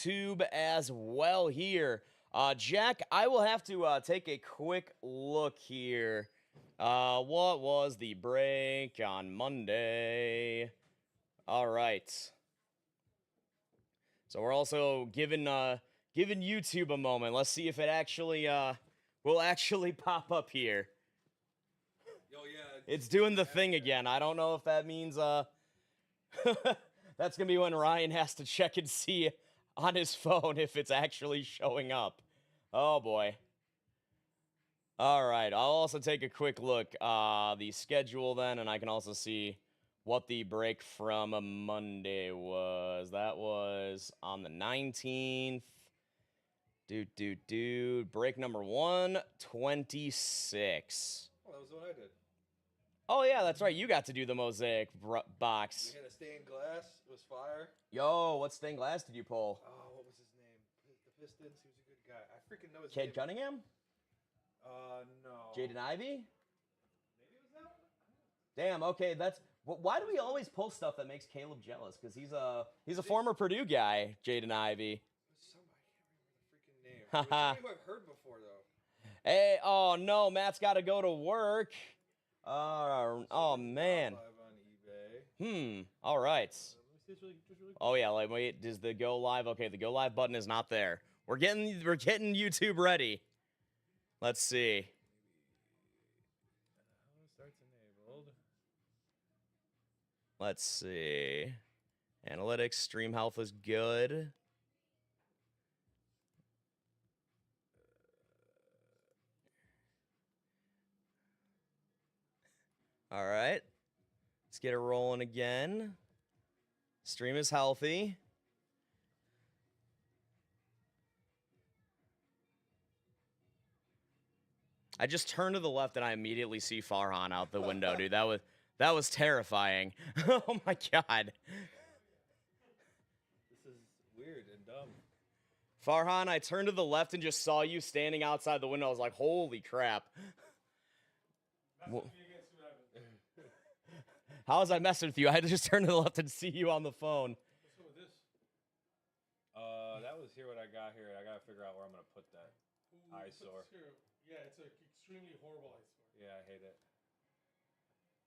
YouTube as well here. Jack, I will have to take a quick look here. What was the break on Monday? All right. So we're also giving YouTube a moment. Let's see if it actually will actually pop up here. Oh yeah. It's doing the thing again. I don't know if that means that's gonna be when Ryan has to check and see on his phone if it's actually showing up. Oh boy. All right, I'll also take a quick look the schedule then, and I can also see what the break from a Monday was. That was on the 19th. Break number 126. Oh, that was what I did. Oh yeah, that's right. You got to do the mosaic box. We had a stained glass. It was fire. Yo, what stained glass did you pull? Oh, what was his name? The Pistons. He was a good guy. I freaking know his Cade name. Cunningham? No. Jaden Ivey? Maybe it was that one. Damn. Okay, that's. Why do we always pull stuff that makes Caleb jealous? Because he's a former Purdue guy, Jaden Ivey. I can't remember the freaking name. It was somebody who I've heard before though. Hey, oh no, Matt's got to go to work. Oh man. Live on eBay. All right. Let me see, it's really cool. Oh yeah, like wait, does the go live? Okay, the go live button is not there. We're getting YouTube ready. Let's see. Starts enabled. Let's see. Analytics, stream health is good. All right. Let's get it rolling again. Stream is healthy. I just turn to the left and I immediately see Farhan out the window, dude. That was terrifying. Oh my god. This is weird and dumb. Farhan, I turned to the left and just saw you standing outside the window. I was like, holy crap. How was I messing with you? I had to just turn to the left and see you on the phone. What's up with this? That was here what I got here. I gotta figure out where I'm gonna put that. Eyesore. Yeah, it's an extremely horrible eyesore. Yeah, I hate it.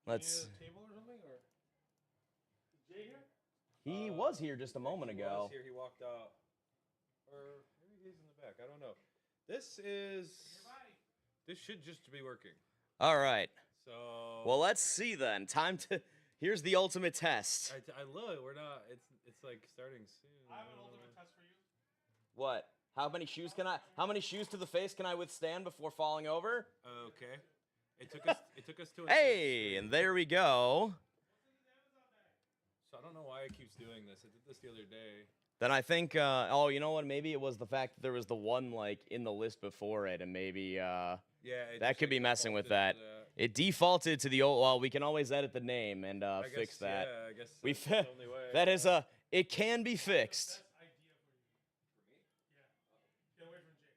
Let's. You need a table or something, or is Jay here? He was here just a moment He ago. was here. He walked out, or maybe he's in the back. I don't know. This is. This should just be working. All right. So. Well, let's see then. Time to. Here's the ultimate test. I look. We're not. It's like starting soon. I have an ultimate test for you. What? How many shoes to the face can I withstand before falling over? Okay. It took us. It took us to. Hey, and there we go. So I don't know why it keeps doing this. I did this the other day. Then I think. Oh, you know what? Maybe it was the fact that there was the one like in the list before it, and maybe. Yeah. That could be messing with that. It defaulted to the old. Well, we can always edit the name and fix that. Yeah, I guess We that's the only way. that is It can be fixed. Get away from Jay.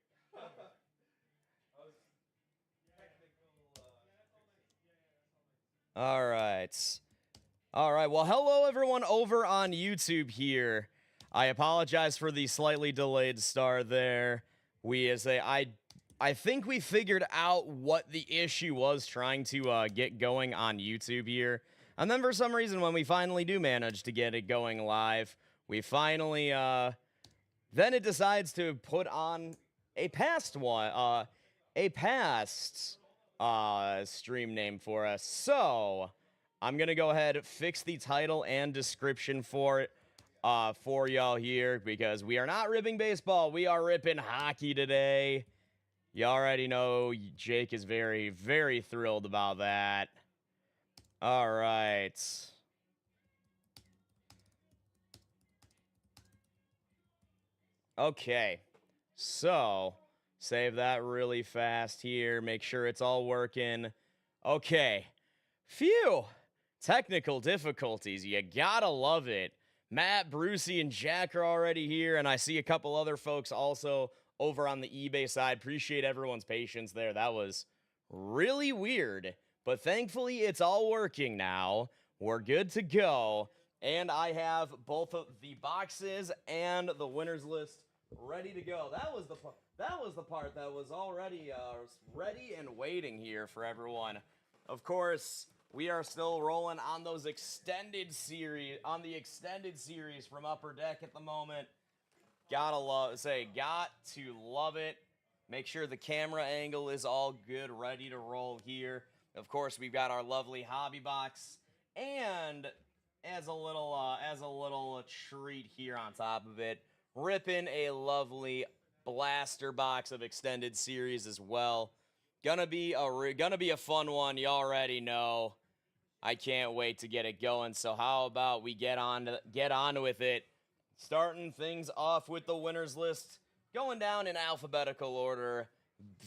All right. Well, hello everyone over on YouTube here. I apologize for the slightly delayed start there. I think we figured out what the issue was trying to get going on YouTube here. And then for some reason, when we finally do manage to get it going live, we finally, then it decides to put on a past stream name for us. So, I'm going to go ahead, fix the title and description for it for y'all here, because we are not ripping baseball, we are ripping hockey today. You already know Jake is very, very thrilled about that. All right. Okay. So, save that really fast here. Make sure it's all working. Okay. Phew. Technical difficulties. You gotta love it. Matt, Brucey, and Jack are already here, and I see a couple other folks also over on the eBay side. Appreciate everyone's patience there. That was really weird, but thankfully it's all working now. We're good to go, And I have both of the boxes and the winners list ready to go. That was the part that was already ready and waiting here for everyone. Of course, we are still rolling on those extended series from Upper Deck at the moment. Got to love it. Make sure the camera angle is all good, ready to roll here. Of course, we've got our lovely hobby box, and as a little treat here on top of it, ripping a lovely blaster box of extended series as well. Gonna be a fun one. You already know. I can't wait to get it going. So how about we get on with it? Starting things off with the winners list, going down in alphabetical order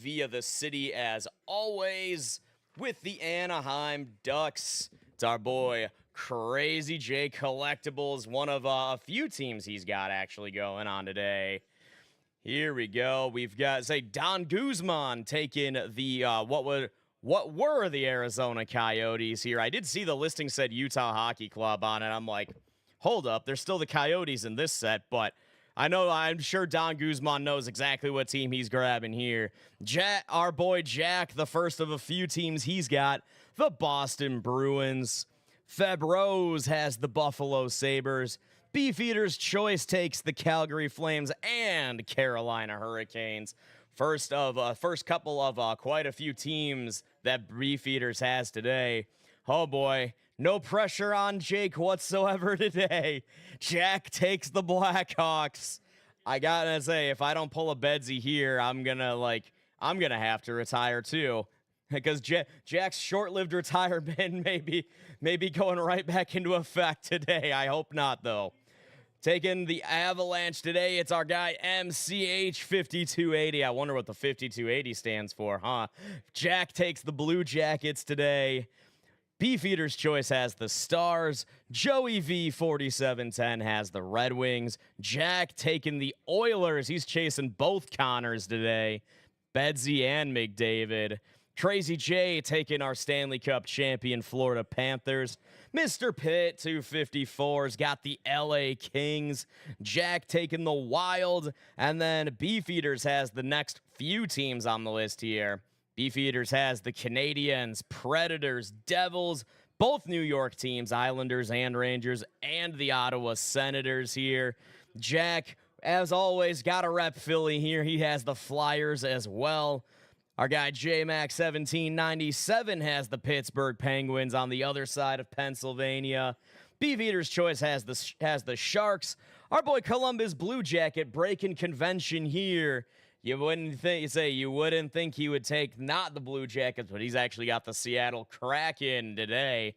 via the city as always with the Anaheim Ducks. It's our boy Crazy J Collectibles, one of a few teams he's got actually going on today. Here we go. We've got, Don Guzman taking the, what were the Arizona Coyotes here. I did see the listing said Utah Hockey Club on it. I'm like, hold up, there's still the Coyotes in this set, but I'm sure Don Guzman knows exactly what team he's grabbing here. Our boy Jack, the first of a few teams he's got, the Boston Bruins. Feb Rose has the Buffalo Sabres. Beefeater's Choice takes the Calgary Flames and Carolina Hurricanes. First couple of quite a few teams that Beefeaters has today. Oh boy, no pressure on Jake whatsoever today. Jack takes the Blackhawks. I gotta say, if I don't pull a Bedsy here, I'm gonna have to retire too. Because Jack's short-lived retirement may be going right back into effect today. I hope not, though. Taking the Avalanche today, it's our guy MCH 5280. I wonder what the 5280 stands for, huh? Jack takes the Blue Jackets today. Beefeater's Choice has the Stars. Joey V 4710 has the Red Wings. Jack taking the Oilers. He's chasing both Connors today. Bedsy and McDavid. Crazy J taking our Stanley Cup champion Florida Panthers. Mr. Pitt 254's got the LA Kings. Jack taking the Wild. And then Beefeaters has the next few teams on the list here. Beefeaters has the Canadiens, Predators, Devils, both New York teams, Islanders and Rangers, and the Ottawa Senators here. Jack, as always, got to rep Philly here. He has the Flyers as well. Our guy J-Mac 1797 has the Pittsburgh Penguins on the other side of Pennsylvania. Beefeater's Choice has the Sharks. Our boy Columbus Blue Jacket breaking convention here. You wouldn't think he would take not the Blue Jackets, but he's actually got the Seattle Kraken today.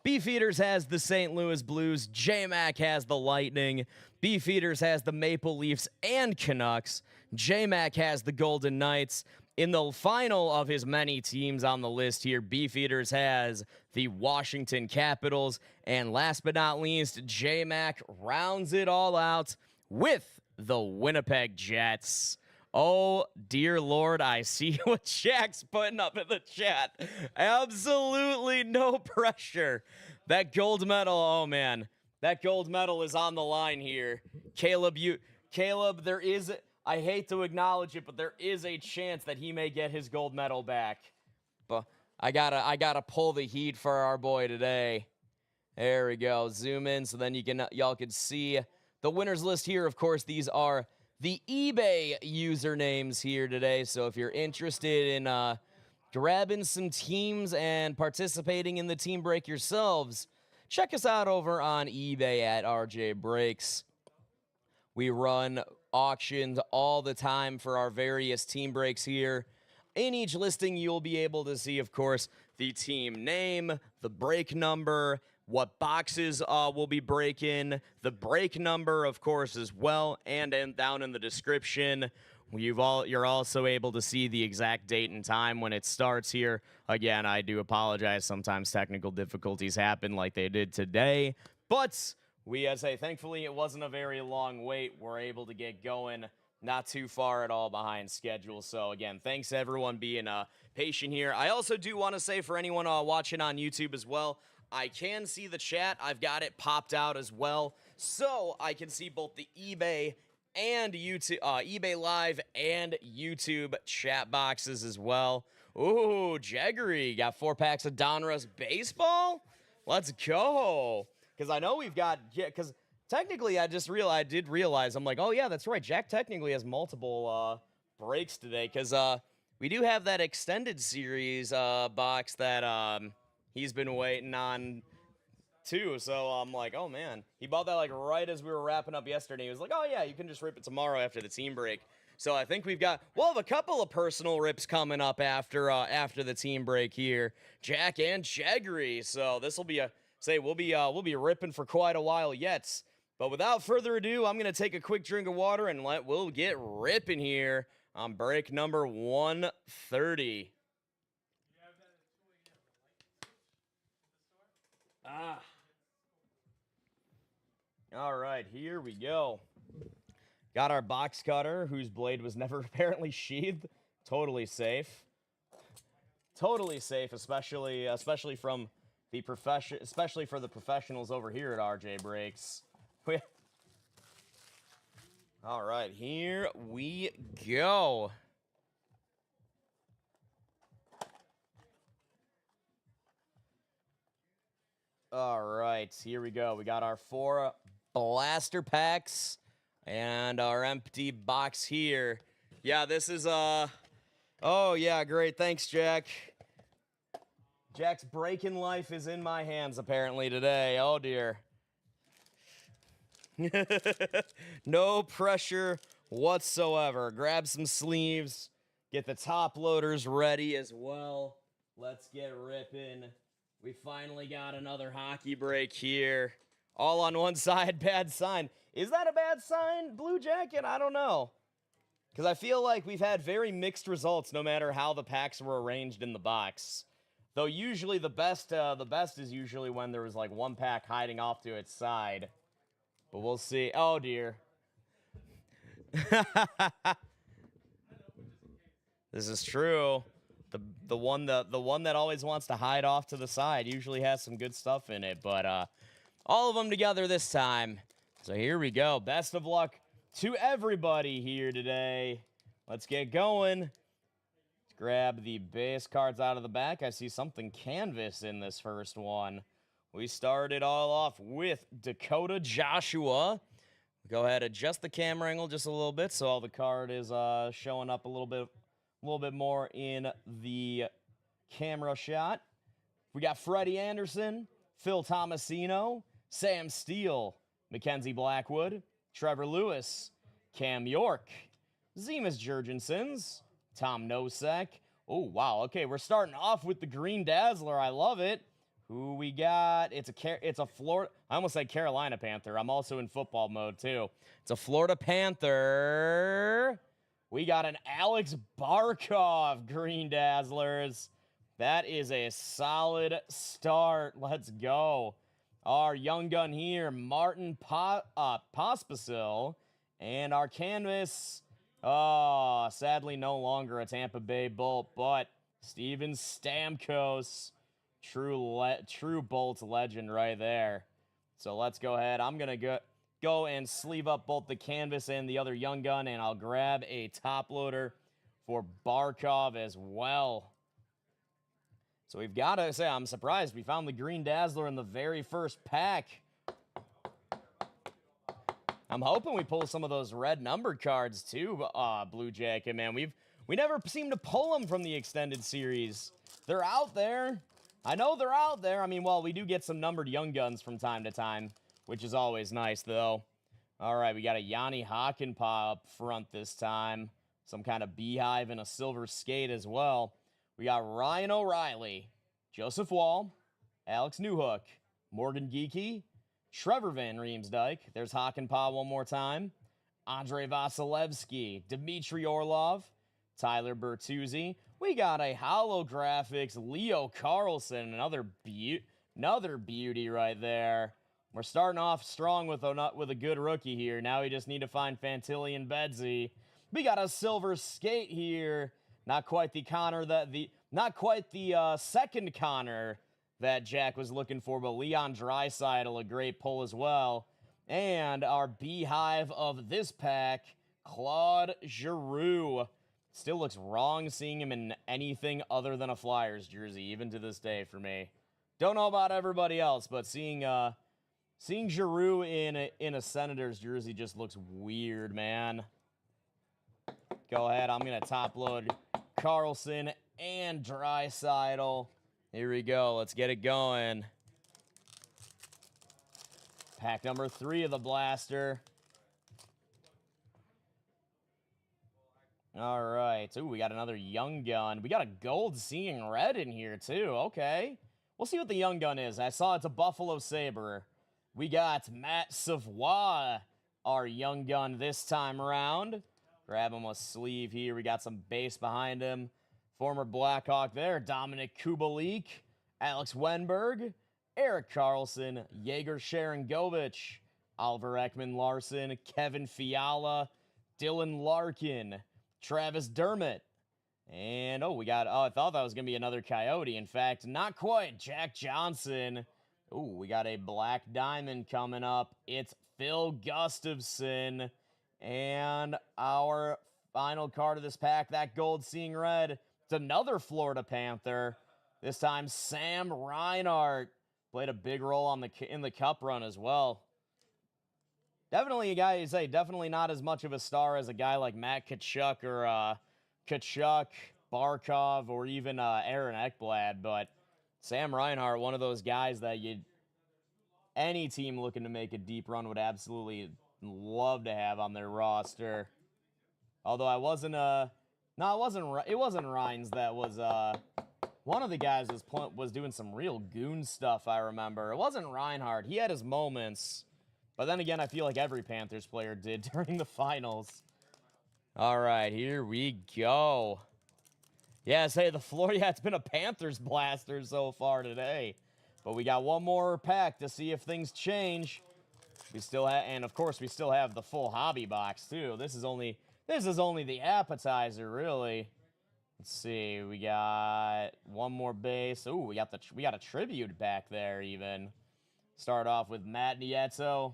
Beefeaters has the St. Louis Blues. J-Mac has the Lightning. Beefeaters has the Maple Leafs and Canucks. J-Mac has the Golden Knights. In the final of his many teams on the list here, Beefeaters has the Washington Capitals. And last but not least, J-Mac rounds it all out with the Winnipeg Jets. Oh, dear Lord, I see what Jack's putting up in the chat. Absolutely no pressure. That gold medal, oh, man. That gold medal is on the line here. Caleb, there is... I hate to acknowledge it, but there is a chance that he may get his gold medal back. But I gotta pull the heat for our boy today. There we go. Zoom in so then y'all can see the winners list here. Of course, these are the eBay usernames here today. So if you're interested in grabbing some teams and participating in the team break yourselves, check us out over on eBay at RJ Breaks. We run auctions all the time for our various team breaks here. In each listing, you'll be able to see, of course, the team name, the break number, what boxes will be breaking, the break number, of course, as well, and down in the description, you're also able to see the exact date and time when it starts here. Again, I do apologize. Sometimes technical difficulties happen like they did today, but thankfully it wasn't a very long wait. We're able to get going not too far at all behind schedule. So again, thanks everyone being patient here. I also do want to say for anyone watching on YouTube as well, I can see the chat. I've got it popped out as well, so I can see both the eBay and YouTube, eBay Live and YouTube chat boxes as well. Ooh, Jaggery got 4 packs of Donruss baseball. Let's go. Because I know we've got, because technically I did realize, I'm like, oh yeah, that's right. Jack technically has multiple breaks today, because we do have that extended series box that he's been waiting on too. So I'm like, oh man, he bought that like right as we were wrapping up yesterday. He was like, oh yeah, you can just rip it tomorrow after the team break. So I think we'll have a couple of personal rips coming up after the team break here, Jack and Jaggery. So this will be we'll be ripping for quite a while yet. But without further ado, I'm gonna take a quick drink of water and we'll get ripping here on break number 130. All right, here we go. Got our box cutter, whose blade was never apparently sheathed. Totally safe. Totally safe, especially from the especially for the professionals over here at RJ Breaks. All right, here we go. All right, here we go. We got our 4 blaster packs and our empty box here. Yeah, this is oh yeah, great. Thanks, Jack. Jack's breaking life is in my hands apparently today. Oh dear. No pressure whatsoever. Grab some sleeves. Get the top loaders ready as well. Let's get ripping. We finally got another hockey break here. All on one side, bad sign. Is that a bad sign, Blue Jacket? I don't know. Because I feel like we've had very mixed results no matter how the packs were arranged in the box. Though usually the best is usually when there was like one pack hiding off to its side. But we'll see. Oh dear. This is true. The one that always wants to hide off to the side usually has some good stuff in it, but all of them together this time. So here we go. Best of luck to everybody here today. Let's get going. Let's grab the base cards out of the back. I see something canvas in this first one. We started all off with Dakota Joshua. Go ahead, adjust the camera angle just a little bit so all the card is showing up a little bit more in the camera shot. We got Freddie Anderson, Phil Tomasino, Sam Steele, Mackenzie Blackwood, Trevor Lewis, Cam York, Zemus Jurgensons, Tom Nosek. Oh, wow. Okay, we're starting off with the Green Dazzler. I love it. Who we got? It's a Florida. I almost said Carolina Panther. I'm also in football mode, too. It's a Florida Panther. We got an Alex Barkov Green Dazzlers. That is a solid start. Let's go. Our young gun here, Martin Pospisil. And our canvas, sadly no longer a Tampa Bay Bolt, but Steven Stamkos. True Bolts legend right there. So let's go ahead. I'm going to go and sleeve up both the canvas and the other young gun, and I'll grab a top loader for Barkov as well. So we've got to say, I'm surprised we found the Green Dazzler in the very first pack. I'm hoping we pull some of those red numbered cards too, Blue Jacket, man. We never seem to pull them from the extended series. They're out there. I know they're out there. I mean, well, we do get some numbered young guns from time to time, which is always nice, though. All right, we got a Yanni Hakanpää up front this time. Some kind of beehive and a silver skate as well. We got Ryan O'Reilly, Joseph Wall, Alex Newhook, Morgan Geeky, Trevor Van Riemsdyk. There's Hakanpää one more time. Andrei Vasilevsky, Dmitry Orlov, Tyler Bertuzzi. We got a holographics Leo Carlson, another beauty right there. We're starting off strong with a good rookie here. Now we just need to find Fantilli Bedsy. We got a silver skate here. Not quite the Connor not quite the second Connor that Jack was looking for, but Leon Draisaitl, a great pull as well. And our beehive of this pack, Claude Giroux. Still looks wrong seeing him in anything other than a Flyers jersey, even to this day for me. Don't know about everybody else, but seeing Giroux in a Senators jersey just looks weird, man. Go ahead, I'm gonna top load Carlson and Draisaitl. Here we go. Let's get it going. Pack number 3 of the blaster. All right. Ooh, we got another Young Gun. We got a gold Seeing Red in here, too. Okay. We'll see what the Young Gun is. I saw it's a Buffalo Sabre. We got Matt Savoie, our Young Gun this time around. Grab him a sleeve here. We got some base behind him. Former Blackhawk there. Dominic Kubalik, Alex Wenberg, Erik Karlsson, Yegor Sharangovich, Oliver Ekman-Larsson, Kevin Fiala, Dylan Larkin, Travis Dermott, and I thought that was going to be another Coyote. In fact, not quite. Jack Johnson. Ooh, we got a Black Diamond coming up. It's Phil Gustafson. And our final card of this pack, that gold Seeing Red. It's another Florida Panther. This time, Sam Reinhart. Played a big role in the Cup run as well. Definitely a guy you say, definitely not as much of a star as a guy like Matt Tkachuk or Tkachuk, Barkov, or even Aaron Ekblad. But Sam Reinhart, one of those guys that any team looking to make a deep run would absolutely love to have on their roster. Although it wasn't Rines that was one of the guys was doing some real goon stuff, I remember. It wasn't Reinhart. He had his moments. But then again, I feel like every Panthers player did during the finals. All right, here we go. Yes, hey, it's been a Panthers blaster so far today. But we got one more pack to see if things change. We still have, and of course, we still have the full hobby box too. This is only the appetizer, really. Let's see, we got one more base. Ooh, we got a tribute back there even. Start off with Matt Nieto.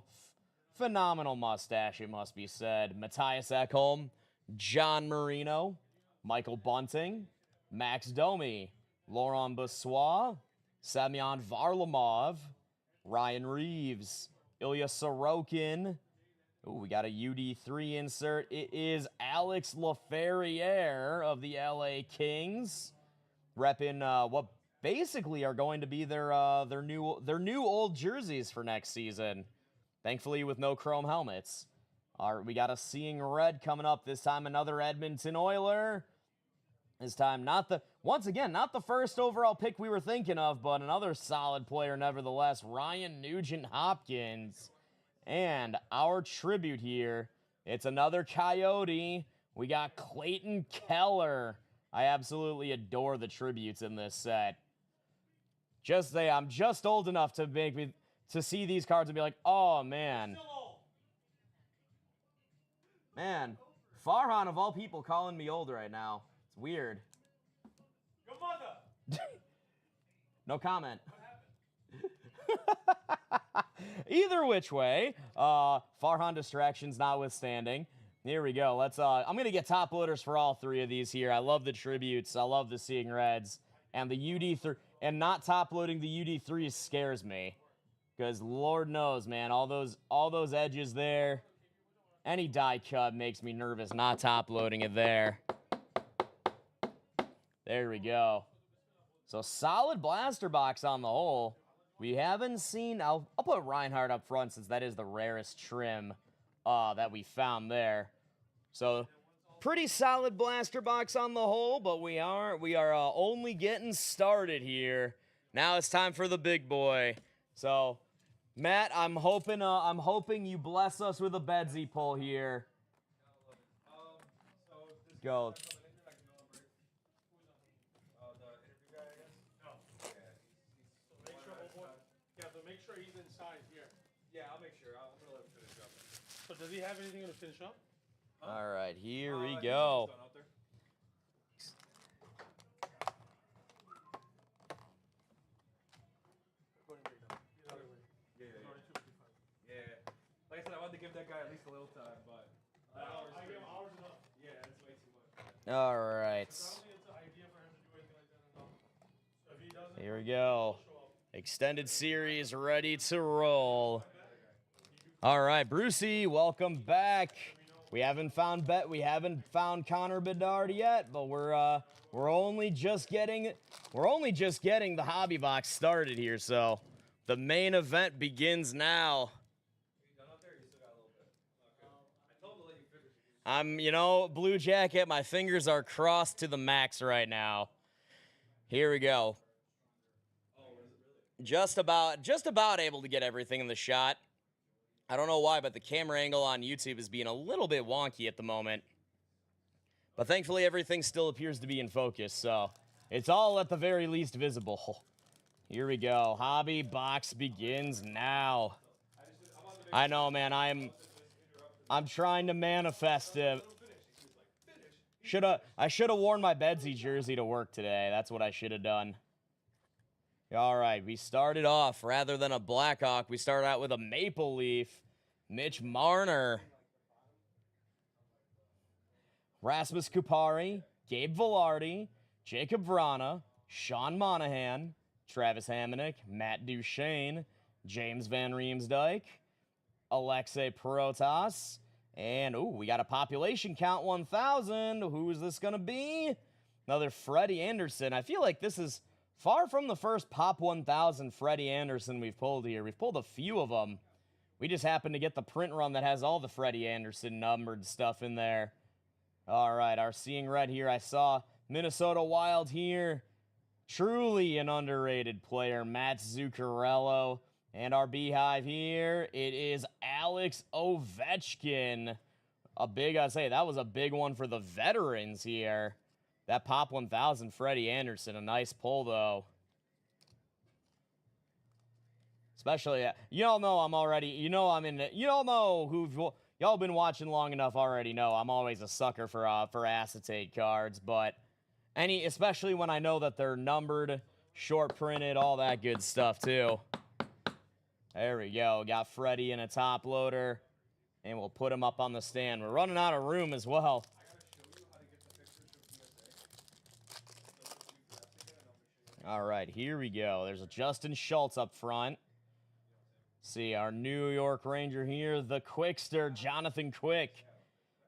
Phenomenal mustache, it must be said. Matthias Ekholm, John Marino, Michael Bunting, Max Domi, Laurent Brossoit, Semyon Varlamov, Ryan Reeves, Ilya Sorokin. Ooh, we got a UD3 insert. It is Alex Laferriere of the LA Kings, repping what basically are going to be their new old jerseys for next season. Thankfully, with no chrome helmets. All right, we got a Seeing Red coming up. This time, another Edmonton Oiler. This time, once again, not the first overall pick we were thinking of, but another solid player nevertheless, Ryan Nugent-Hopkins. And our tribute here, it's another Coyote. We got Clayton Keller. I absolutely adore the tributes in this set. Just say I'm just old enough to see these cards and be like, oh man. Man, Farhan of all people calling me old right now. It's weird. Your mother. No comment. Either which way, Farhan distractions notwithstanding. Here we go. I'm gonna get top loaders for all 3 of these here. I love the tributes. I love the Seeing Reds. And the UD3, and not top loading the UD3 scares me. Because Lord knows, man, all those edges there, any die cut makes me nervous not top loading it there. There we go. So solid blaster box on the whole. We haven't seen, I'll put Reinhardt up front since that is the rarest trim that we found there. So pretty solid blaster box on the whole, but we are only getting started here. Now it's time for the big boy. So Matt, I'm hoping you bless us with a Bedsy pull here. Go. Make sure he's inside here. Yeah, I'll make sure. I'm gonna let him finish up. So does he have anything to finish up? All right, here we go. guy at least a little time, but I give him hours enough. yeah, that's way too much. All right. I don't think it's an idea for him to do anything like that enough. So if he doesn't, Here we go. he'll show up. Extended series ready to roll. All right, Brucey, welcome back. We haven't found Connor Bedard yet, but we're only just getting the hobby box started here, so the main event begins now. Blue Jacket, my fingers are crossed to the max right now. Here we go. Just about able to get everything in the shot. I don't know why, but the camera angle on YouTube is being a little bit wonky at the moment. But thankfully, everything still appears to be in focus, so it's all at the very least visible. Here we go. Hobby box begins now. I know, man. I'm trying to manifest it. I should have worn my Bedsy jersey to work today. That's what I should have done. All right, we started off, rather than a Blackhawk, we started out with a Maple Leaf. Mitch Marner. Rasmus Kupari, Gabe Velarde, Jacob Vrana, Sean Monahan, Travis Hamonic, Matt Duchene, James Van Riemsdyk, Alexei Protas, and, we got a population count 1,000. Who is this going to be? Another Freddie Anderson. I feel like this is far from the first Pop 1000 Freddie Anderson we've pulled here. We've pulled a few of them. We just happened to get the print run that has all the Freddie Anderson numbered stuff in there. All right, our Seeing Red here. I saw Minnesota Wild here. Truly an underrated player, Matt Zuccarello. And our Beehive here, it is Alex Ovechkin. That was a big one for the veterans here. That Pop 1000 Freddie Anderson, a nice pull, though. Especially, y'all know I'm already, y'all know y'all been watching long enough already know I'm always a sucker for acetate cards, but especially when I know that they're numbered, short printed, all that good stuff, too. There we go. Got Freddie in a top loader, and we'll put him up on the stand. We're running out of room as well. All right, here we go. There's a Justin Schultz up front. See, our New York Ranger here, the Quickster, Jonathan Quick.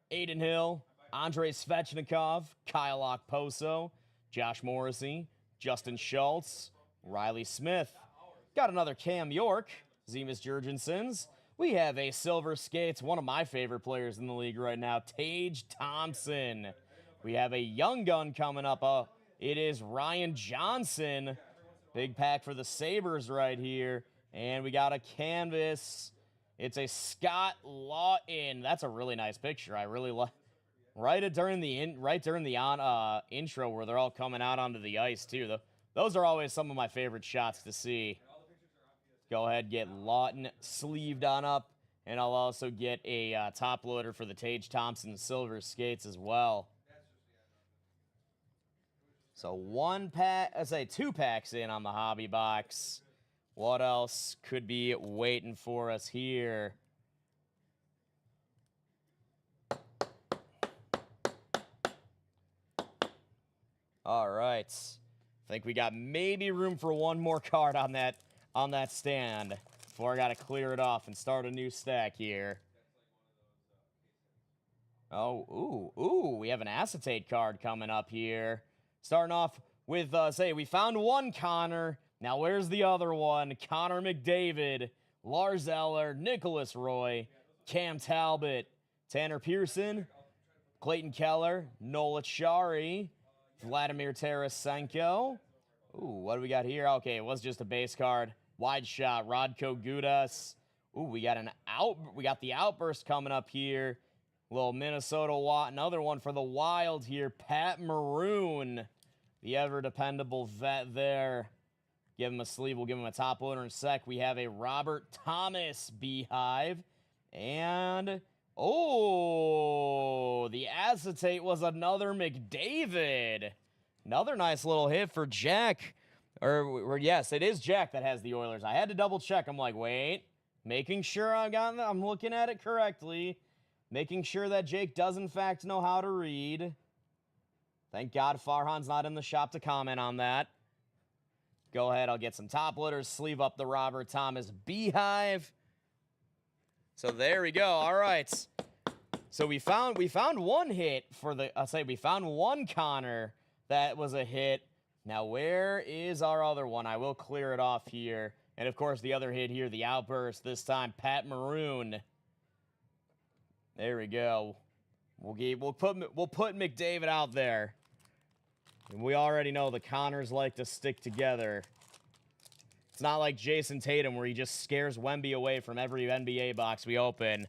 Aiden Hill, Andrei Svechnikov, Kyle Okposo, Josh Morrissey, Justin Schultz, Riley Smith. Got another Cam York, Zemus Jurgensons. We have a Silver Skates, one of my favorite players in the league right now, Tage Thompson. We have a young gun coming up. It is Ryan Johnson. Big pack for the Sabres right here. And we got a canvas. It's a Scott Lawton. That's a really nice picture. I really like. Right during the intro where they're all coming out onto the ice too. Those are always some of my favorite shots to see. Go ahead, get Lawton sleeved on up, and I'll also get a top loader for the Tage Thompson Silver Skates as well. So two packs in on the hobby box. What else could be waiting for us here? All right. I think we got maybe room for one more card on that stand before I got to clear it off and start a new stack here. Oh, we have an acetate card coming up here. Starting off with, we found one Connor. Now, where's the other one? Connor McDavid, Lars Eller, Nicholas Roy, Cam Talbot, Tanner Pearson, Clayton Keller, Nola Chari, Vladimir Tarasenko. Ooh, what do we got here? Okay, it was just a base card. Wide shot, Radko Gudas. Ooh, we got the outburst coming up here. Little Minnesota another one for the Wild here. Pat Maroon, the ever dependable vet there. Give him a sleeve. We'll give him a top loader in a sec. We have a Robert Thomas Beehive. And, the acetate was another McDavid. Another nice little hit for Jack. Yes, it is Jack that has the Oilers. I had to double check. I'm like, wait. Making sure I'm looking at it correctly. Making sure that Jake does in fact know how to read. Thank God Farhan's not in the shop to comment on that. Go ahead, I'll get some top loaders, sleeve up the Robert Thomas Beehive. So there we go. All right. So we found one hit for the we found one Connor that was a hit. Now where is our other one? I will clear it off here. And of course the other hit here, the outburst, this time Pat Maroon. There we go. We'll put McDavid out there. And we already know the Connors like to stick together. It's not like Jason Tatum where he just scares Wemby away from every NBA box we open.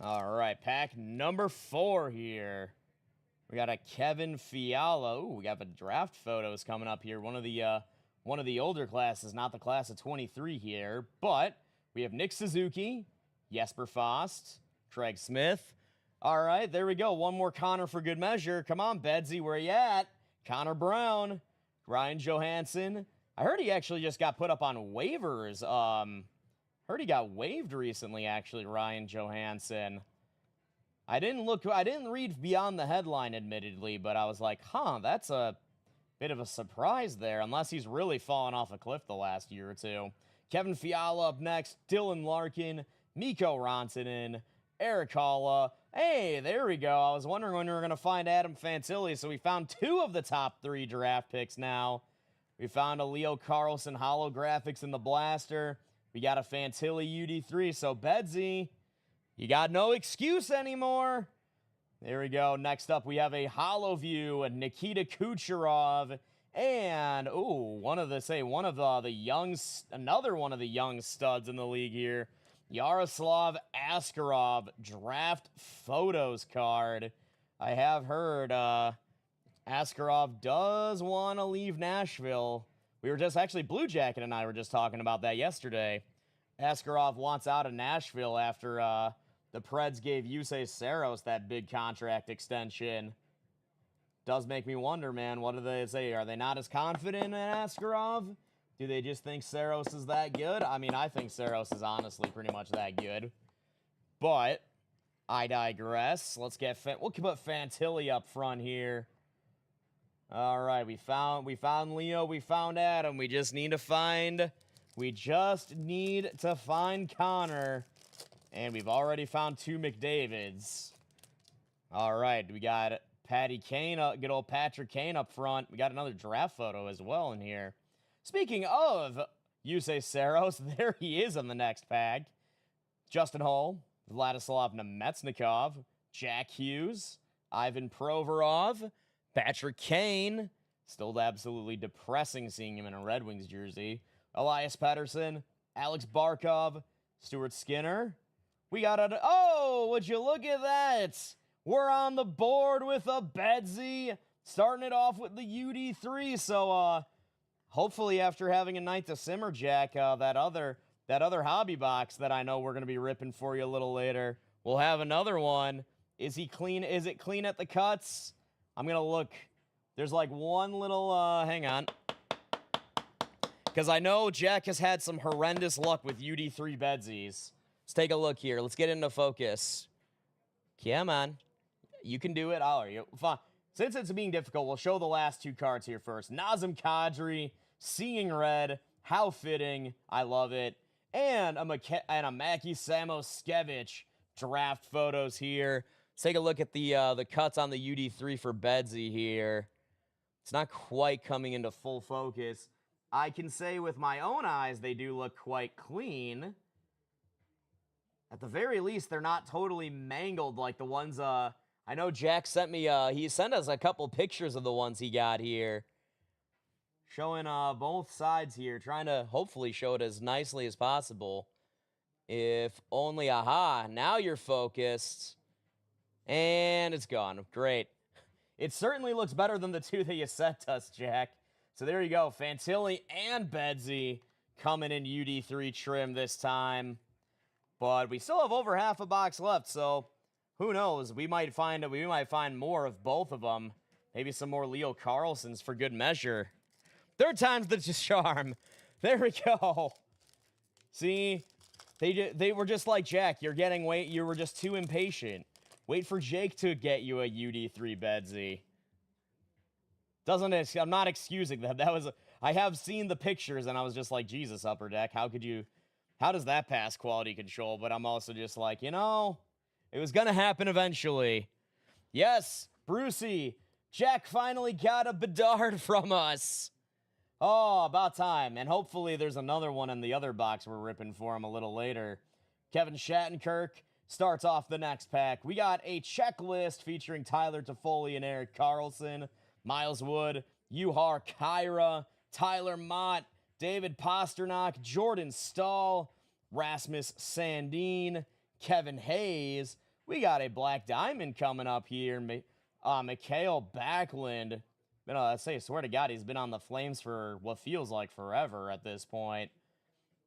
All right, pack number 4 here. We got a Kevin Fiala. Ooh, we got the draft photos coming up here. One of the older classes, not the class of 23 here, but we have Nick Suzuki, Jesper Fast, Craig Smith. All right, there we go. One more Connor for good measure. Come on, Bedsy, where you at? Connor Brown, Ryan Johansson. I heard he actually just got put up on waivers. Heard he got waived recently, actually, Ryan Johansson. I didn't read beyond the headline, admittedly, but I was like, huh, that's a bit of a surprise there, unless he's really fallen off a cliff the last year or two. Kevin Fiala up next, Dylan Larkin, Mikko Rantanen, Eric Halla. Hey, there we go. I was wondering when we were going to find Adam Fantilli, so we found 2 of the top 3 draft picks now. We found a Leo Carlson holographics in the blaster. We got a Fantilli UD3, so Bedsy, you got no excuse anymore. There we go. Next up, we have a Hollow View, Nikita Kucherov, and another one of the young studs in the league here, Yaroslav Askarov draft photos card. I have heard Askarov does want to leave Nashville. We were just actually Blue Jacket and I were just talking about that yesterday. Askarov wants out of Nashville after the Preds gave Yusei Saros that big contract extension. Does make me wonder, man. What do they say? Are they not as confident in Askarov? Do they just think Saros is that good? I mean, I think Saros is honestly pretty much that good. But I digress. We'll put Fantilli up front here. All right, we found Leo, we found Adam. We just need to find Connor. And we've already found 2 McDavids. All right, we got Patty Kane, good old Patrick Kane up front. We got another draft photo as well in here. Speaking of Yusei Saros, there he is in the next pack. Justin Hull, Vladislav Nemetsnikov, Jack Hughes, Ivan Provorov, Patrick Kane. Still absolutely depressing seeing him in a Red Wings jersey. Elias Pettersson, Alex Barkov, Stuart Skinner. We got would you look at that? We're on the board with a Bedsy, starting it off with the UD3. So, hopefully after having a night to simmer, Jack, that other hobby box that I know we're going to be ripping for you a little later, we'll have another one. Is he clean? Is it clean at the cuts? I'm going to look. There's like one little, hang on. Because I know Jack has had some horrendous luck with UD3 Bedsies. Let's take a look here. Let's get into focus. Come on. You can do it. Fine. Since it's being difficult, we'll show the last 2 cards here first. Nazem Kadri, Seeing Red. How fitting. I love it. And a Mackie Samoskevich draft photos here. Let's take a look at the cuts on the UD3 for Bedsy here. It's not quite coming into full focus. I can say with my own eyes they do look quite clean. At the very least, they're not totally mangled like the ones, I know Jack sent me, he sent us a couple pictures of the ones he got here. Showing, both sides here, trying to hopefully show it as nicely as possible. If only, aha, now you're focused. And it's gone. Great. It certainly looks better than the 2 that you sent us, Jack. So there you go. Fantilli and Bedsy coming in UD3 trim this time. But we still have over half a box left, so who knows? We might find more of both of them. Maybe some more Leo Carlsons for good measure. Third time's the charm. There we go. See? They were just like, Jack, you were just too impatient. Wait for Jake to get you a UD3 Bedsy. I'm not excusing them. I have seen the pictures and I was just like, Jesus, Upper Deck, how does that pass quality control? But I'm also just like, it was gonna happen eventually. Yes, Brucey, Jack finally got a Bedard from us. Oh, about time. And hopefully there's another one in the other box we're ripping for him a little later. Kevin Shattenkirk starts off the next pack. We got a checklist featuring Tyler Toffoli and Eric Carlson, Miles Wood, Yuhar Kyra, Tyler Mott, David Pasternak, Jordan Stahl, Rasmus Sandin, Kevin Hayes. We got a Black Diamond coming up here. Mikhail Backlund. I swear to God, he's been on the Flames for what feels like forever at this point.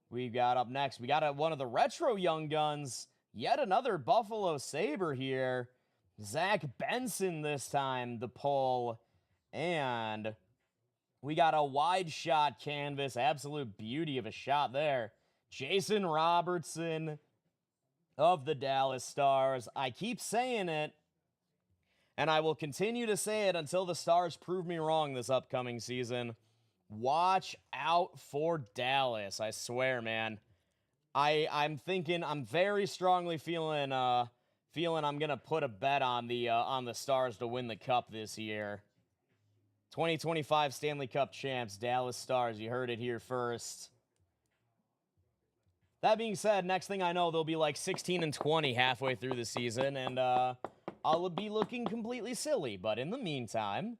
We got up next, we got one of the retro young guns. Yet another Buffalo Sabre here. Zach Benson this time, the pull. And we got a wide shot canvas. Absolute beauty of a shot there. Jason Robertson of the Dallas Stars. I keep saying it, and I will continue to say it until the Stars prove me wrong this upcoming season. Watch out for Dallas. I swear, man. I'm very strongly feeling I'm gonna put a bet on the Stars to win the Cup this year. 2025 Stanley Cup champs, Dallas Stars. You heard it here first. That being said, next thing I know, they'll be like 16-20 halfway through the season, and I'll be looking completely silly. But in the meantime,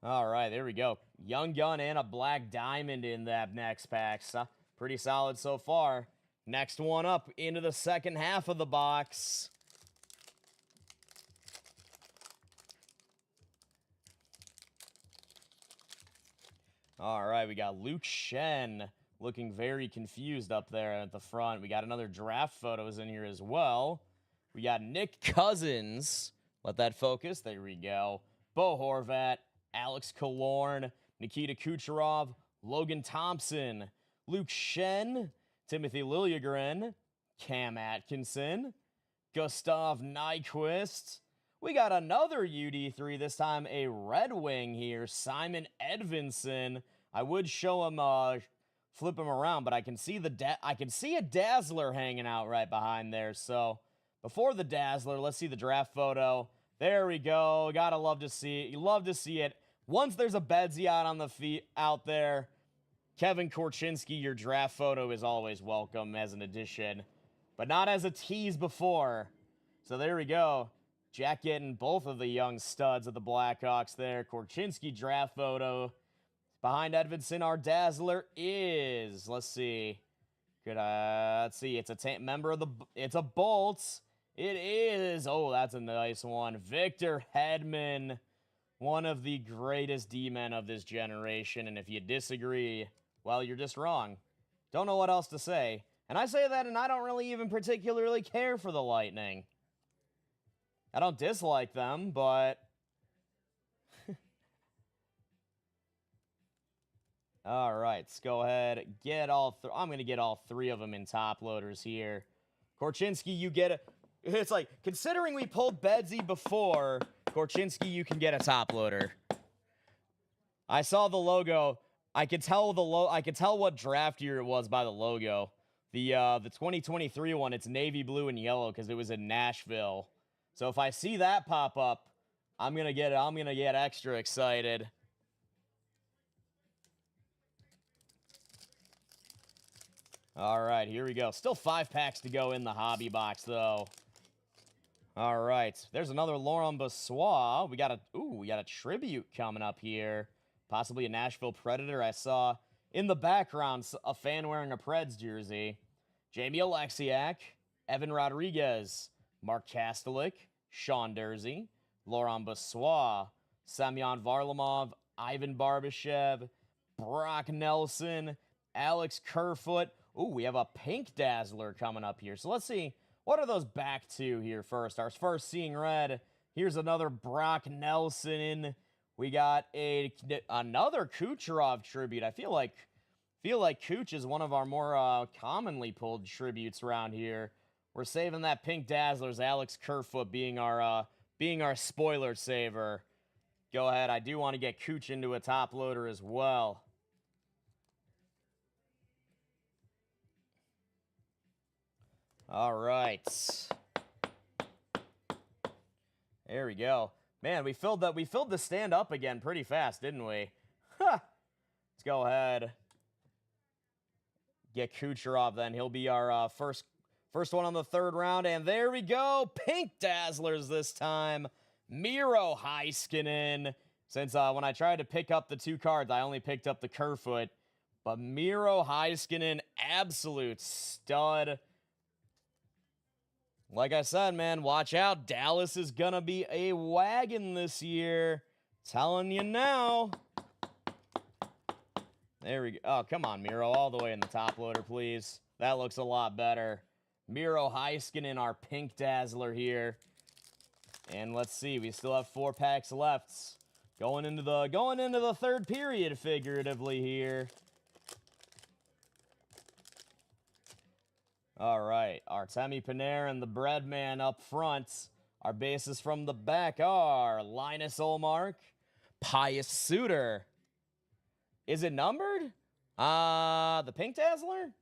all right, there we go. Young gun and a Black Diamond in that next pack. So, pretty solid so far. Next one up into the second half of the box. All right, we got Luke Shen looking very confused up there at the front. We got another draft photos in here as well. We got Nick Cousins. Let that focus. There we go. Bo Horvat, Alex Killorn, Nikita Kucherov, Logan Thompson, Luke Shen, Timothy Liljegren, Cam Atkinson, Gustav Nyquist. We got another UD3, this time a Red Wing here, Simon Edvinson. I would show him, flip him around, but I can see a Dazzler hanging out right behind there. So before the Dazzler, let's see the draft photo. There we go. Gotta love to see it. You love to see it. Once there's a Bedsy out there, Kevin Korchinski, your draft photo is always welcome as an addition, but not as a tease before. So there we go. Jack getting both of the young studs of the Blackhawks there. Korchinski draft photo. Behind Edvinson, our Dazzler is, let's see. Let's see, it's it's a Bolts. It is, oh, that's a nice one. Victor Hedman, one of the greatest D-men of this generation. And if you disagree, well, you're just wrong. Don't know what else to say. And I say that, and I don't really even particularly care for the Lightning. I don't dislike them, but... All right, let's go ahead. I'm going to get all three of them in top loaders here. Korchinski, you get it. It's like, considering we pulled Bedsy before, Korchinski, you can get a top loader. I saw the logo. I could tell what draft year it was by the logo. The 2023 one, it's navy blue and yellow because it was in Nashville. So if I see that pop up, I'm gonna get extra excited. All right, here we go. Still 5 packs to go in the hobby box, though. All right, there's another Laurent Brossoit. We got a tribute coming up here. Possibly a Nashville Predator. I saw in the background a fan wearing a Preds jersey. Jamie Alexiak, Evan Rodriguez, Mark Kastelik, Sean Dursey, Laurent Brossoit, Semyon Varlamov, Ivan Barbashev, Brock Nelson, Alex Kerfoot. Ooh, we have a pink Dazzler coming up here. So let's see, what are those back two here first? Our first Seeing Red. Here's another Brock Nelson We got another Kucherov tribute. I feel like Kuch is one of our more commonly pulled tributes around here. We're saving that Pink Dazzler's Alex Kerfoot being our spoiler saver. Go ahead. I do want to get Kuch into a top loader as well. All right. There we go. Man, we filled the stand up again pretty fast, didn't we? Let's go ahead. Get Kucherov then. He'll be our first one on the third round. And there we go. Pink Dazzlers this time. Miro Heiskanen. Since when I tried to pick up the two cards, I only picked up the Kerfoot. But Miro Heiskanen, absolute stud. Like I said, man, watch out. Dallas is going to be a wagon this year. Telling you now. There we go. Oh, come on, Miro. All the way in the top loader, please. That looks a lot better. Miro Heiskanen, our Pink Dazzler here. And let's see. We still have 4 packs left. Going into the third period, figuratively, here. All right, Artemi Panarin, the Breadman up front. Our bases from the back are Linus Ullmark, Pius Suter. Is it numbered? The Pink Dazzler?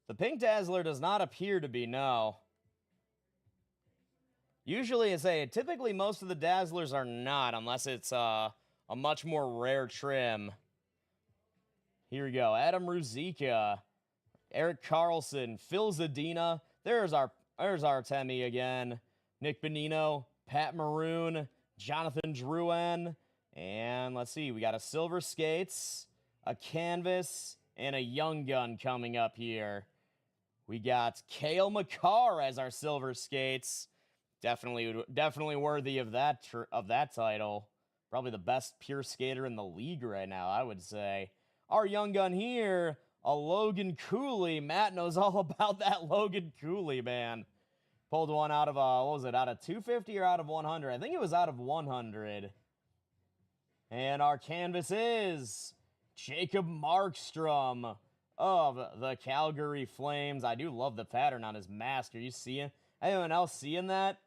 The Pink Dazzler does not appear to be, no. Usually, typically most of the Dazzlers are not, unless it's a much more rare trim. Here we go, Adam Ruzicka. Eric Carlson, Phil Zadina. There's Artemi again. Nick Bonino, Pat Maroon, Jonathan Drouin. And let's see, we got a Silver Skates, a Canvas, and a Young Gun coming up here. We got Cale Makar as our Silver Skates. Definitely worthy of that title. Probably the best pure skater in the league right now, I would say. Our Young Gun here, a Logan Cooley. Matt knows all about that Logan Cooley, man. Pulled one out of, what was it, out of 250 or out of 100? I think it was out of 100. And our canvas is Jacob Markstrom of the Calgary Flames. I do love the pattern on his mask. Are you seeing? Anyone else seeing that?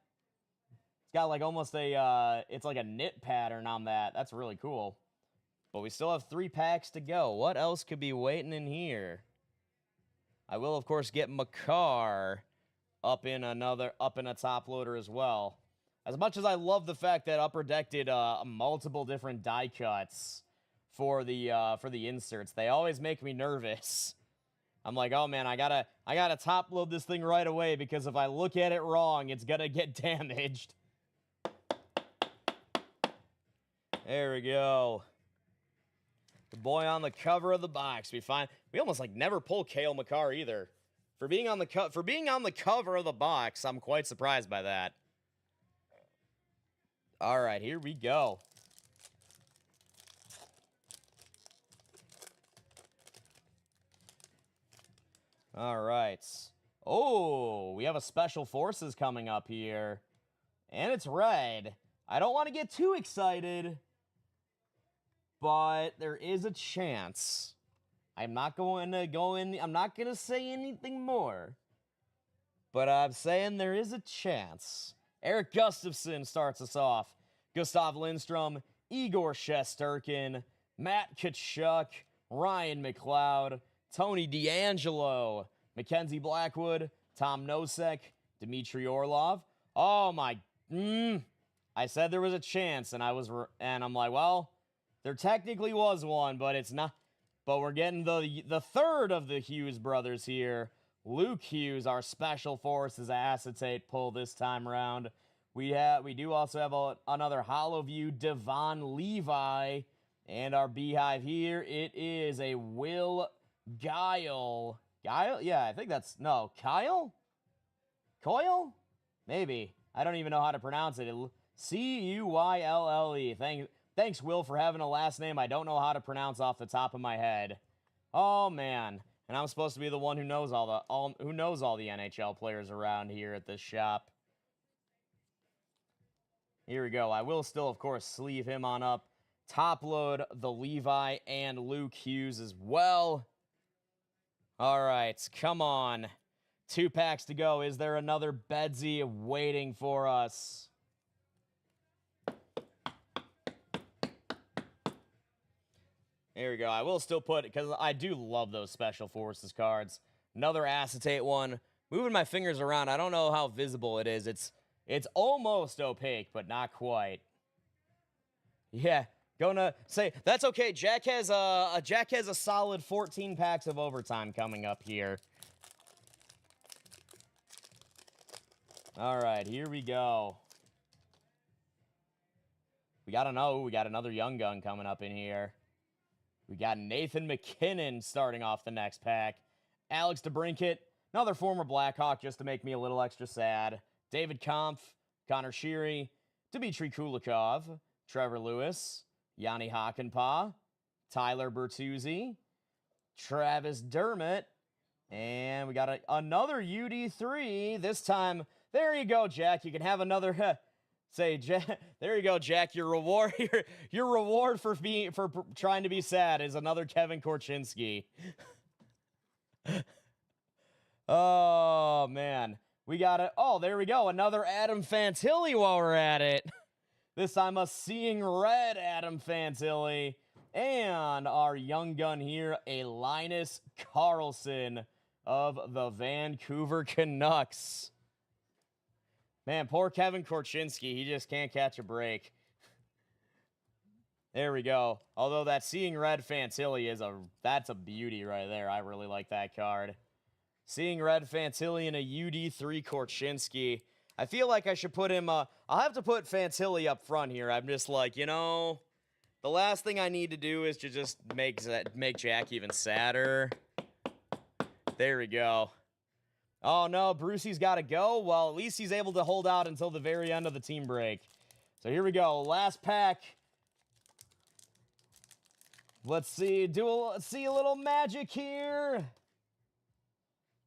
It's got like almost it's like a knit pattern on that. That's really cool. But we still have 3 packs to go. What else could be waiting in here? I will, of course, get Makar up in a top loader as well. As much as I love the fact that Upper Deck did multiple different die cuts for the inserts, they always make me nervous. I'm like, oh man, I gotta top load this thing right away because if I look at it wrong, it's gonna get damaged. There we go. The boy on the cover of the box. We almost like never pull Cale Makar either. For being on the cover of the box, I'm quite surprised by that. All right, here we go. All right. Oh, we have a Special Forces coming up here. And it's red. I don't want to get too excited, but there is a chance. I'm not going to say anything more. But I'm saying there is a chance. Eric Gustafson starts us off. Gustav Lindstrom, Igor Shesterkin, Matt Tkachuk, Ryan McLeod, Tony DeAngelo, Mackenzie Blackwood, Tom Nosek, Dmitry Orlov. Oh my, I said there was a chance, and I'm like, well, there technically was one, but it's not. But we're getting the third of the Hughes brothers here. Luke Hughes, our Special Forces acetate pull this time around. We do also have another Hollow View Devon Levi, and our Beehive here. It is a Will Guile. Guile? Yeah, I think that's no Kyle. Coyle? Maybe. I don't even know how to pronounce it. Cuyle. Thanks, Will, for having a last name I don't know how to pronounce off the top of my head. Oh man. And I'm supposed to be the one who knows all the NHL players around here at this shop. Here we go. I will still, of course, sleeve him on up. Top load the Levi and Luke Hughes as well. All right, come on. 2 packs to go. Is there another Bedsy waiting for us? There we go. I will still put, because I do love those Special Forces cards. Another acetate one. Moving my fingers around, I don't know how visible it is. It's almost opaque, but not quite. Yeah, gonna say that's okay. Jack has a solid 14 packs of overtime coming up here. All right, here we go. We got another young gun coming up in here. We got Nathan McKinnon starting off the next pack. Alex DeBrincat, another former Blackhawk just to make me a little extra sad. David Kampf, Connor Sheary, Dmitry Kulikov, Trevor Lewis, Yanni Hakanpää, Tyler Bertuzzi, Travis Dermott, and we got another UD3. This time, there you go, Jack. You can have another. Say, Jack. There you go, Jack. Your reward, your reward for trying to be sad is another Kevin Korchinski. Oh man, we got it. Oh, there we go. Another Adam Fantilli while we're at it. This time a Seeing Red Adam Fantilli. And our young gun here, a Linus Karlsson of the Vancouver Canucks. Man, poor Kevin Korchinski. He just can't catch a break. There we go. Although that Seeing Red Fantilli that's a beauty right there. I really like that card. Seeing Red Fantilli and a UD3 Korchinski. I feel like I should put him, I'll have to put Fantilli up front here. I'm just like, you know, the last thing I need to do is to just make Jack even sadder. There we go. Oh no, Brucey's got to go. Well, at least he's able to hold out until the very end of the team break. So here we go. Last pack. Let's see. See a little magic here.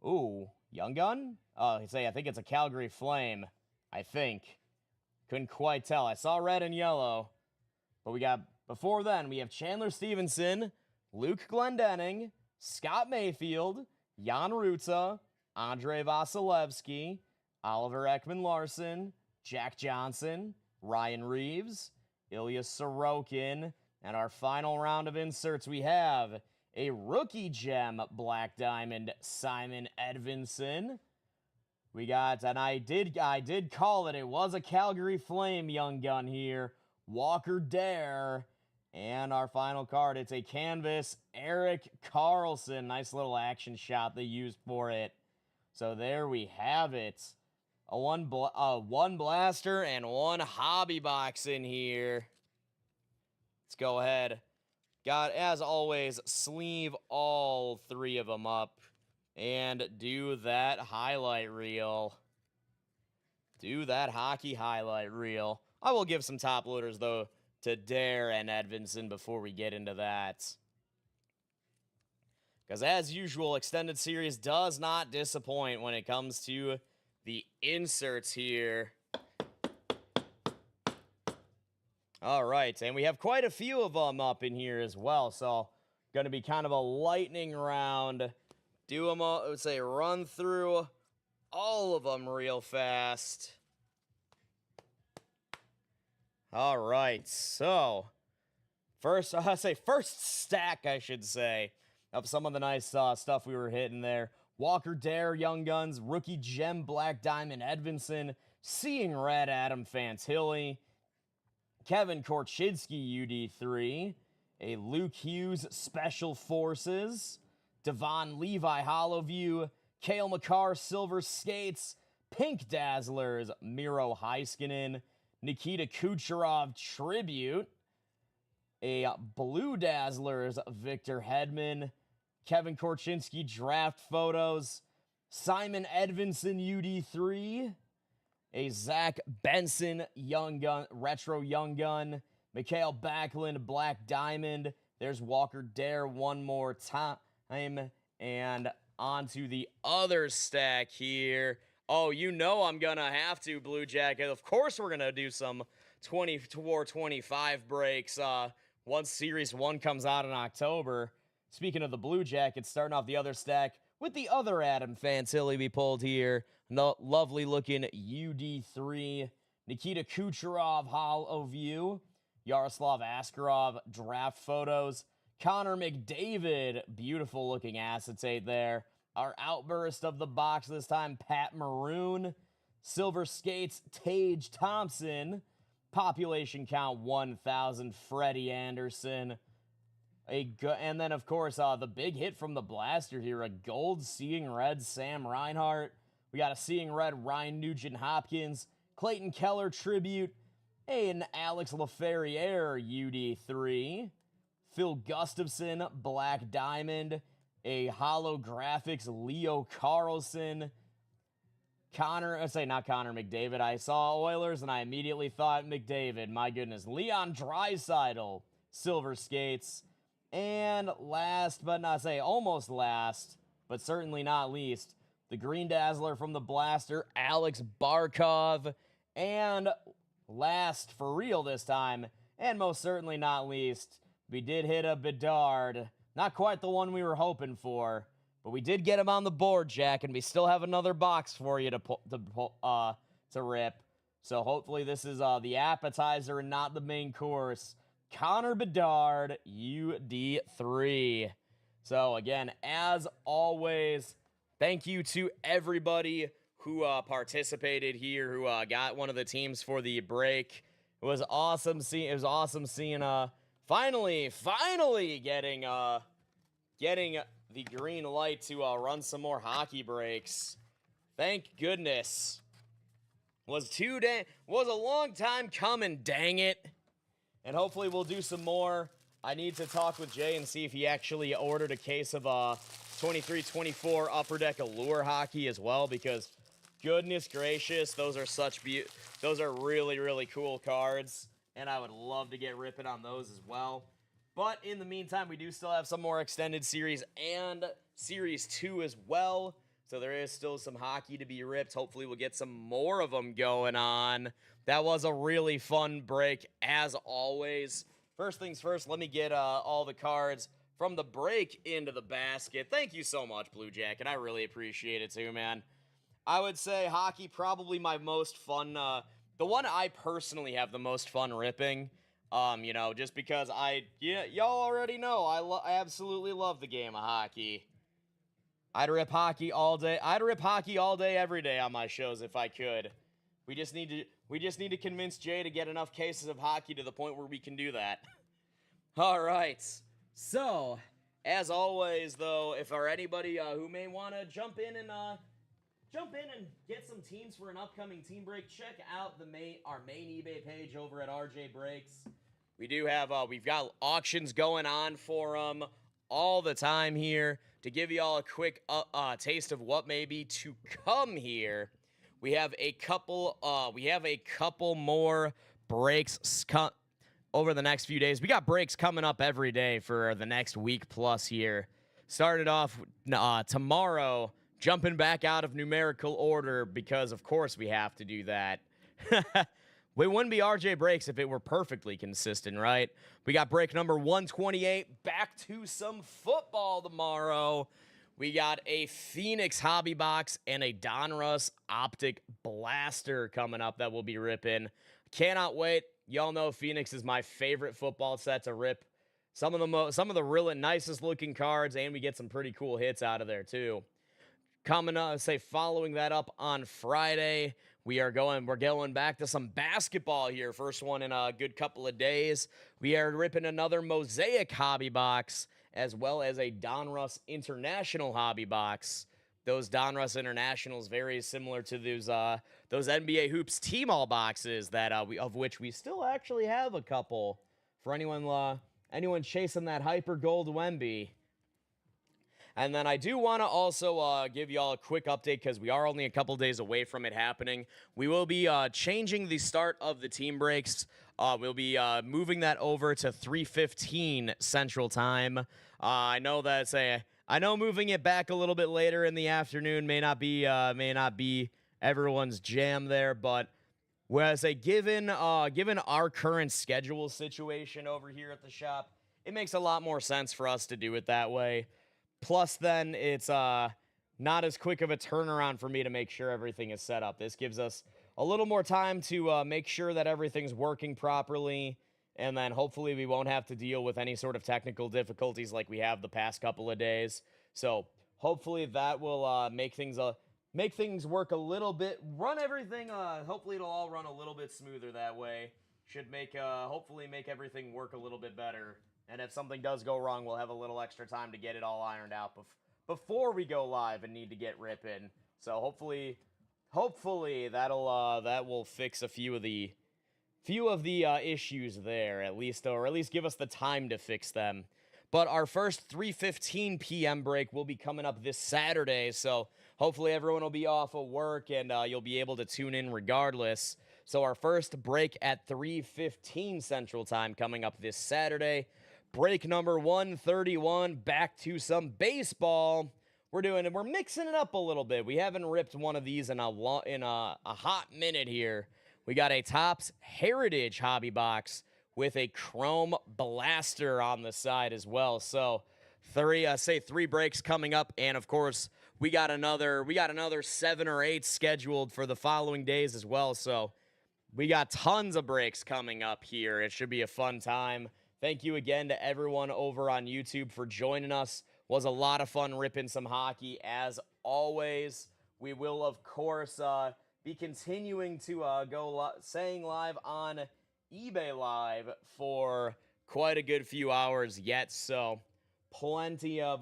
Ooh, Young Gun? Oh, I think it's a Calgary Flame. I think. Couldn't quite tell. I saw red and yellow. But before then, we have Chandler Stevenson, Luke Glendening, Scott Mayfield, Jan Rutta, Andre Vasilevsky, Oliver Ekman-Larsson, Jack Johnson, Ryan Reeves, Ilya Sorokin, and our final round of inserts we have a rookie gem Black Diamond Simon Edvinsson. We got, and I did call it. It was a Calgary Flame Young Gun here. Walker Dare. And our final card, it's a canvas Erik Karlsson. Nice little action shot they used for it. So there we have it. One blaster and one hobby box in here. Let's go ahead. Got, as always, sleeve all 3 of them up and do that highlight reel. Do that hockey highlight reel. I will give some top loaders, though, to Dare and Edvinsson before we get into that. Because as usual, Extended Series does not disappoint when it comes to the inserts here. All right, and we have quite a few of them up in here as well, so going to be kind of a lightning round. Do them all, I would say run through all of them real fast. All right, so first stack, I should say, of some of the nice stuff we were hitting there. Walker Dare, Young Guns, Rookie Gem, Black Diamond, Edvinsson, Seeing Red, Adam Fantilli, Kevin Korchinski, UD3, a Luke Hughes, Special Forces, Devon Levi, Hollow View, Cale Makar, Silver Skates, Pink Dazzlers, Miro Heiskanen, Nikita Kucherov, Tribute, a Blue Dazzlers, Victor Hedman, Kevin Korchinski, Draft Photos, Simon Edvinsson, UD3, a Zach Benson, Young Gun, Retro Young Gun, Mikhail Backlund, Black Diamond, there's Walker Dare one more time, and onto the other stack here. Oh, you know I'm gonna have to, Blue Jacket. Of course we're gonna do some 24-25 breaks once Series 1 comes out in October. Speaking of the Blue Jackets, starting off the other stack with the other Adam Fantilli we pulled here. No, lovely looking UD3. Nikita Kucherov Hollow View. Yaroslav Askarov draft photos. Connor McDavid, beautiful looking acetate there. Our outburst of the box this time, Pat Maroon. Silver Skates, Tage Thompson. Population count 1,000, Freddie Anderson. And then, of course, the big hit from the blaster here, a gold Seeing Red Sam Reinhart. We got a Seeing Red Ryan Nugent-Hopkins, Clayton Keller tribute, an Alex Laferriere UD3, Phil Gustafson Black Diamond, a holographics Leo Carlson, not Connor McDavid. I saw Oilers and I immediately thought McDavid. My goodness. Leon Draisaitl, Silver Skates. And last but not almost last, but certainly not least, the Green Dazzler from the blaster, Alex Barkov. And last for real this time, and most certainly not least, we did hit a Bedard. Not quite the one we were hoping for, but we did get him on the board, Jack, and we still have another box for you to rip. So hopefully this is the appetizer and not the main course. Connor Bedard, UD3. So again, as always, thank you to everybody who participated here, who got one of the teams for the break. It was awesome seeing. Finally getting the green light to run some more hockey breaks. Thank goodness. Was a long time coming, dang it. And hopefully we'll do some more. I need to talk with Jay and see if he actually ordered a case of 23-24 Upper Deck Allure hockey as well, because goodness gracious, those are really, really cool cards, and I would love to get ripping on those as well. But in the meantime, we do still have some more extended series and Series 2 as well, so there is still some hockey to be ripped. Hopefully we'll get some more of them going on. That was a really fun break, as always. First things first, let me get all the cards from the break into the basket. Thank you so much, Blue Jacket. I really appreciate it too, man. I would say hockey, probably my most fun, the one I personally have the most fun ripping. Just because y'all already know, I absolutely love the game of hockey. I'd rip hockey all day. Every day on my shows if I could. We just need to convince Jay to get enough cases of hockey to the point where we can do that. All right. So, as always, though, if there are anybody who may want to jump in and get some teams for an upcoming team break, check out our main eBay page over at RJ Breaks. We do have we've got auctions going on for them all the time here. To give you all a quick taste of what may be to come here, we have a couple more breaks over the next few days. We got breaks coming up every day for the next week plus here. Started off tomorrow, jumping back out of numerical order because, of course, we have to do that. We wouldn't be RJ Breaks if it were perfectly consistent, right? We got break number 128, back to some football tomorrow. We got a Phoenix Hobby Box and a Donruss Optic Blaster coming up that we'll be ripping. Cannot wait. Y'all know Phoenix is my favorite football set to rip. Some of the really nicest looking cards, and we get some pretty cool hits out of there too. Following that up on Friday, we're going back to some basketball here. First one in a good couple of days. We are ripping another Mosaic Hobby Box, as well as a Donruss International Hobby Box. Those Donruss Internationals very similar to those NBA Hoops Team All boxes that of which we still actually have a couple for anyone chasing that Hyper Gold Wemby. And then I do want to also give y'all a quick update because we are only a couple days away from it happening. We will be changing the start of the team breaks. We'll be moving that over to 3:15 Central Time. I know moving it back a little bit later in the afternoon may not be everyone's jam there, but Whereas given our current schedule situation over here at the shop, it makes a lot more sense for us to do it that way. Plus, then it's not as quick of a turnaround for me to make sure everything is set up. This gives us a little more time to make sure that everything's working properly, and then hopefully we won't have to deal with any sort of technical difficulties like we have the past couple of days. So hopefully that will make things work a little bit, run everything. Hopefully it'll all run a little bit smoother that way. Should make hopefully make everything work a little bit better. And if something does go wrong, we'll have a little extra time to get it all ironed out before we go live and need to get ripping. So hopefully that will fix a few of the issues there, at least give us the time to fix them. But our first 3:15 p.m. break will be coming up this Saturday, so hopefully everyone will be off of work and you'll be able to tune in regardless. So our first break at 3:15 Central Time coming up this Saturday. Break number 131, back to some baseball. We're mixing it up a little bit. We haven't ripped one of these in a hot minute here. We got a Topps Heritage Hobby Box with a Chrome Blaster on the side as well. So three breaks coming up, and of course we got another 7 or 8 scheduled for the following days as well. So we got tons of breaks coming up here. It should be a fun time. Thank you again to everyone over on YouTube for joining us. Was a lot of fun ripping some hockey as always. We will of course be continuing to saying live on eBay Live for quite a good few hours yet, so plenty of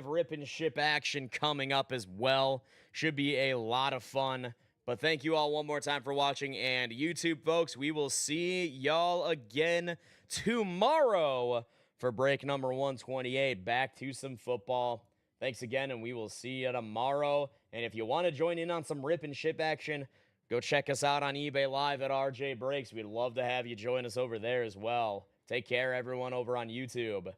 rip and ship action coming up as well. Should be a lot of fun. But thank you all one more time for watching, and YouTube folks, we will see y'all again tomorrow for break number 128. Back to some football. Thanks again, and we will see you tomorrow. And if you want to join in on some rip and ship action, go check us out on eBay Live at RJ Breaks. We'd love to have you join us over there as well. Take care, everyone over on YouTube.